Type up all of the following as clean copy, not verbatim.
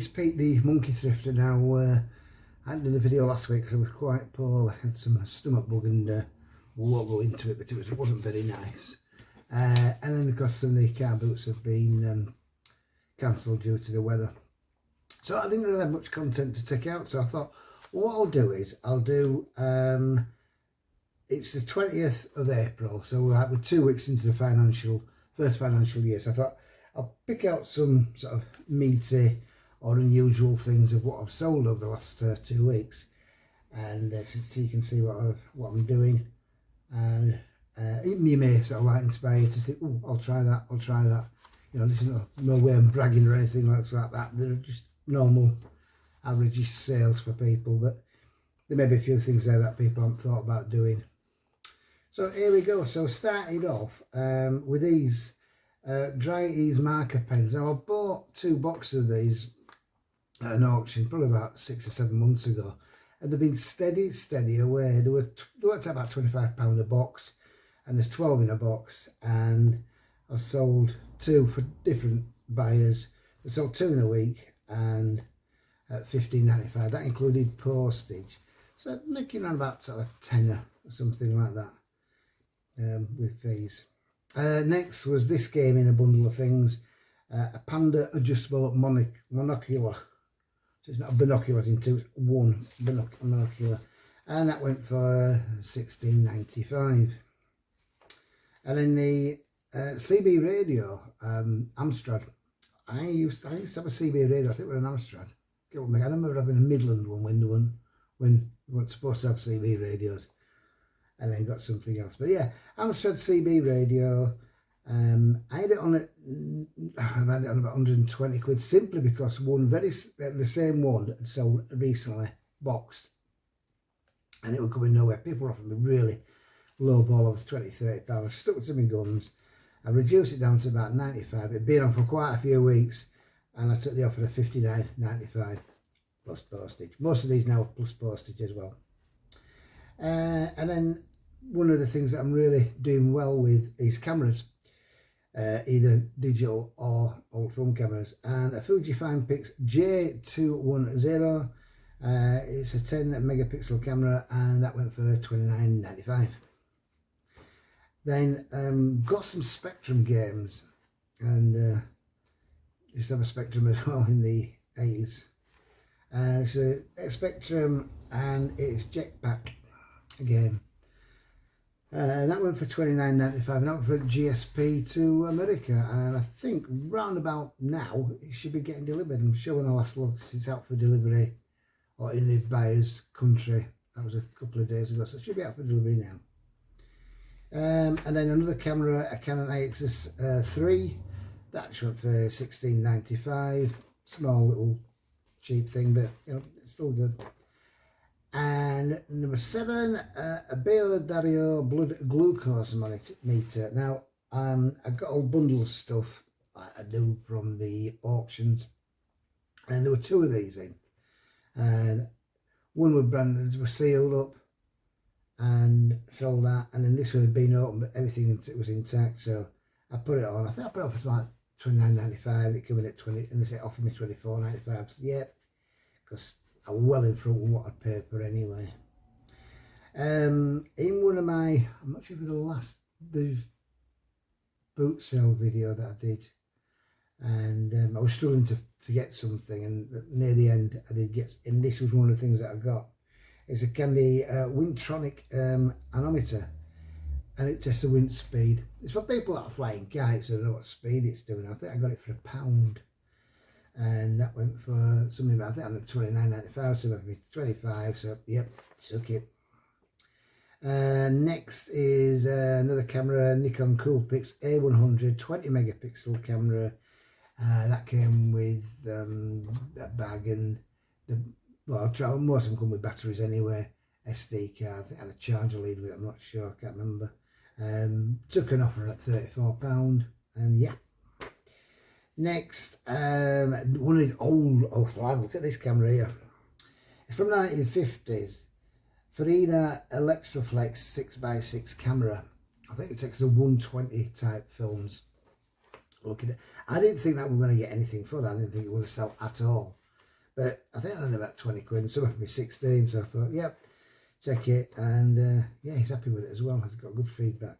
it's Pete the Monkey Thrifter. Now, I hadn't done a video last week because I was quite poor. I had some stomach bug and won't go into it, but it wasn't very nice. And then of course some of the car boots have been cancelled due to the weather. So I didn't really have much content to take out, so I thought, well, what I'll do is, it's the 20th of April, so we're 2 weeks into the first financial year, so I thought I'll pick out some sort of meaty or unusual things of what I've sold over the last 2 weeks, and so you can see what I'm doing, and you may sort of like inspire you to think, oh, I'll try that. You know, this is no way I'm bragging or anything like that. They're just normal, average sales for people, but there may be a few things there that people haven't thought about doing. So here we go. So started off with these dry ease marker pens. Now I bought 2 boxes of these at an auction probably about 6 or 7 months ago, and they've been steady away. They worked out about £25 a box, and there's 12 in a box, and I sold 2 for different buyers. I sold 2 in a week and at £15.95. That included postage, so making around about sort of tenner or something like that with fees. Next was this game in a bundle of things, a Panda adjustable monocular. So it's not a binocular as in 2, it's 1 binocular, and that went for £16.95. And then the CB radio, Amstrad. I used to have a CB radio. I think we're an Amstrad. I remember having a Midland one when we weren't supposed to have CB radios, and then got something else. But yeah, Amstrad CB radio. I had it on about 120 quid, simply because the same one had sold recently, boxed, and it was going nowhere. People were offering me really low ball of £20-30. I stuck to my guns. I reduced it down to about 95. It'd been on for quite a few weeks, and I took the offer of £59.95 plus postage. Most of these now are plus postage as well. And then one of the things that I'm really doing well with is cameras, either digital or old film cameras, and a Fujifilm Pix J210. It's a 10 megapixel camera, and that went for £29.95. Then got some Spectrum games, and used to have a Spectrum as well in the 80s. So a Spectrum, and it's Jetpack game. That went for £29.95, and that went for GSP to America, and I think round about now it should be getting delivered. I'm sure when I last looked, it's out for delivery or in the buyer's country. That was a couple of days ago, so it should be out for delivery now. And then another camera, a Canon IXS 3, that went for £16.95. Small little cheap thing, but you know, it's still good. And number 7, a Bayer Dario blood glucose meter. Now I've got a whole bundle of stuff I do from the auctions, and there were 2 of these in, and one was branded, was sealed up and sold that, and then this one had been open but everything was intact, so I put it on. I think I put it on for about £29.95. It came in at 20, and they offered me £24.95. So yeah, because I was well in front of what I'd paid for anyway. In one of my, I'm not sure if it was the boot sale video that I did, and I was struggling to get something, and near the end I did get, and this was one of the things that I got. It's a Candy Windtronic anemometer, and it tests the wind speed. It's for people that are flying kites, so they know what speed it's doing. I think I got it for £1, and that went for something about, I think I'm at £29.95, so maybe £25. So yep, took it. Next is another camera, Nikon Coolpix A100 20 megapixel camera. That came with a bag, and most of them come with batteries anyway, SD card, and a charger lead with it, I'm not sure, I can't remember. Took an offer at £34, and yeah. Next, one of these old, look at this camera here. It's from the 1950s, Farina Electroflex 6x6 camera. I think it takes the 120 type films. Look at it. I didn't think that we were going to get anything for that. I didn't think it would sell at all. But I think I earned about 20 quid, and some of me 16, so I thought, yep, take it, and yeah, he's happy with it as well. He's got good feedback.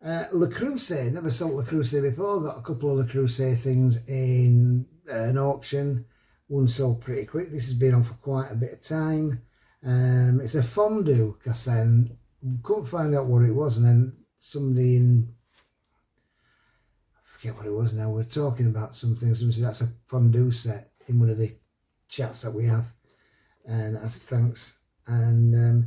Le Creuset, never sold Le Creuset before. Got a couple of Le Creuset things in an auction. One sold pretty quick. This has been on for quite a bit of time. It's a fondue cassette. Couldn't find out what it was, and then somebody in, I forget what it was now, we're talking about something. Somebody said that's a fondue set in one of the chats that we have, and I said thanks. And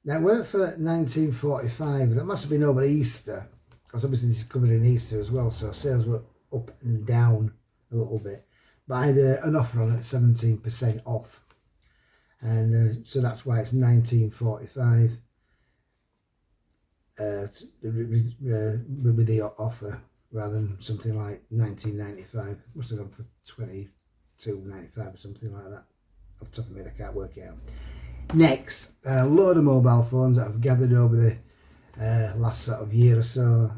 now it went for 1945. That must have been over Easter, because obviously this is covered in Easter as well, so sales were up and down a little bit. But I had an offer on it, 17% off, and so that's why it's 1945 with the offer, rather than something like 1995. Must have gone for 22.95 or something like that. Off the top of my head, I can't work it out. Next, a load of mobile phones that I've gathered over the last sort of year or so,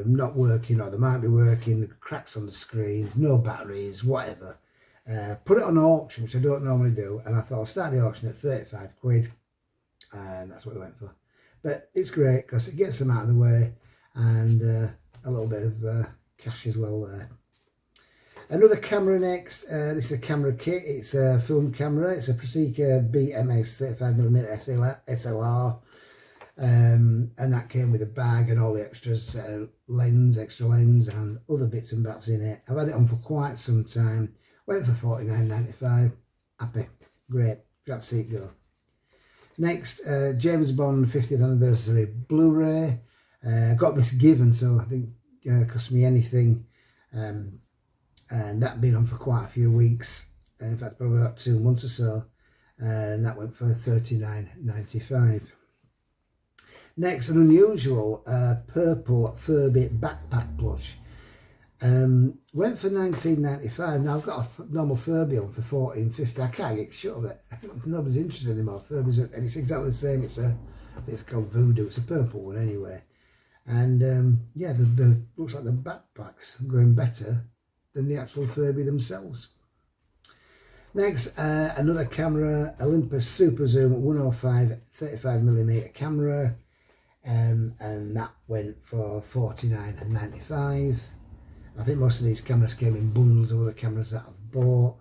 not working, or they might be working, cracks on the screens, no batteries, whatever. Put it on auction, which I don't normally do, and I thought I'll start the auction at 35 quid, and that's what I went for. But it's great because it gets them out of the way, and a little bit of cash as well there. Another camera next. This is a camera kit. It's a film camera. It's a Prosecco BMS 35mm SLR. And that came with a bag and all the extras, extra lens and other bits and bats in it. I've had it on for quite some time. Went for $49.95. Happy. Great. Let's see it go. Next, James Bond 50th anniversary Blu-ray. Got this given, so I think it cost me anything. And that been on for quite a few weeks, in fact probably about 2 months or so, and that went for $39.95. Next, an unusual purple Furby backpack plush, went for $19.95. Now I've got a normal Furby on for $14.50. I can't get shut of it. Nobody's interested anymore. Furby's, and it's exactly the same. It's I think it's called Voodoo. It's a purple one anyway, and yeah, the looks like the backpacks are going better than the actual Furby themselves. Next, another camera, Olympus Super Zoom 105 35mm camera, and that went for $49.95. I think most of these cameras came in bundles of other cameras that I've bought.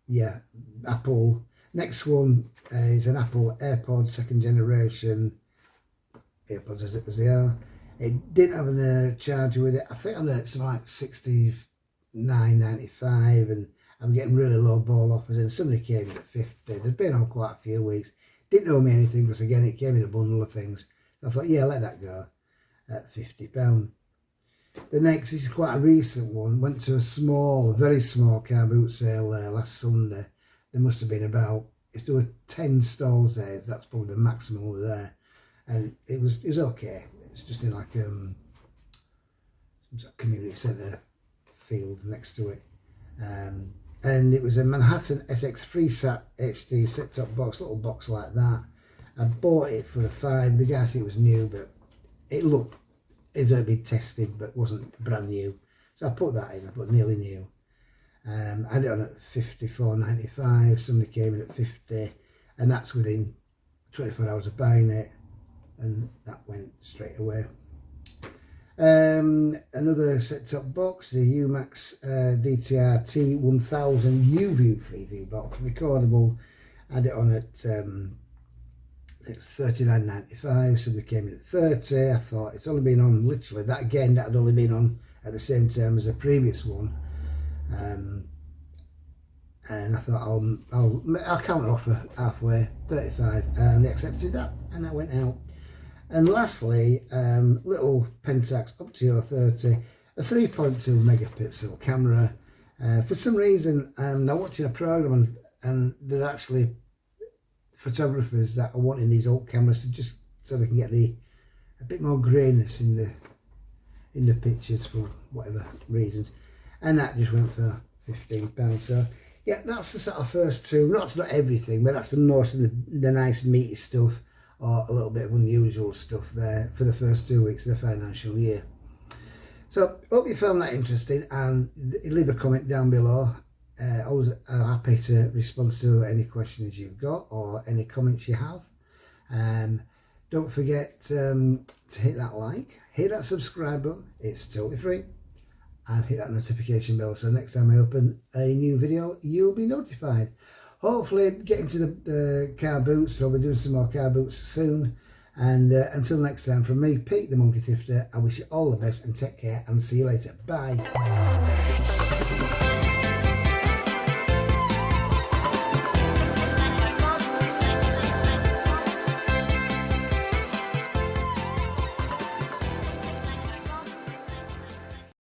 Yeah, Apple. Next one is an Apple AirPod 2nd generation, AirPods as they are. It didn't have a charger with it. I think I'm at something like $69.95, and I'm getting really low ball offers, and somebody came in at 50. They'd been on quite a few weeks. Didn't owe me anything because again it came in a bundle of things. So I thought, yeah, let that go at £50. The next, this is quite a recent one. Went to a very small car boot sale there last Sunday. There must have been about, if there were 10 stalls there, that's probably the maximum there. And it was okay. It's just in like some sort of community centre field next to it, and it was a Manhattan SX FreeSat HD set-top box, little box like that. I bought it for a $5. The guy said it was new, but it had been tested, but wasn't brand new. So I put that in. I put nearly new. I had it on at $54.95. Somebody came in at $50, and that's within 24 hours of buying it. And that went straight away. Another set-top box, the Umax DTR T1000 UV Freeview box, recordable. Had it on at $39.95. Somebody came in at $30. I thought it's only been on literally that again. That had only been on at the same time as the previous one. And I thought I'll counter offer halfway, 35, and they accepted that, and that went out. And lastly, little Pentax Optio 30, a 3.2 megapixel camera. For some reason, I'm watching a program, and there are actually photographers that are wanting these old cameras to just so they can get a bit more grainness in the pictures for whatever reasons, and that just went for £15. So yeah, that's the sort of first two. That's not everything, but that's the most of the nice meaty stuff, or a little bit of unusual stuff there for the first 2 weeks of the financial year. So hope you found that interesting, and leave a comment down below. always happy to respond to any questions you've got or any comments you have. Don't forget to hit that like, hit that subscribe button, it's totally free, and hit that notification bell so next time I open a new video you'll be notified. Hopefully getting to the car boots, so we're doing some more car boots soon. And until next time, from me, Pete the Monkey Thrifter, I wish you all the best and take care and see you later. Bye.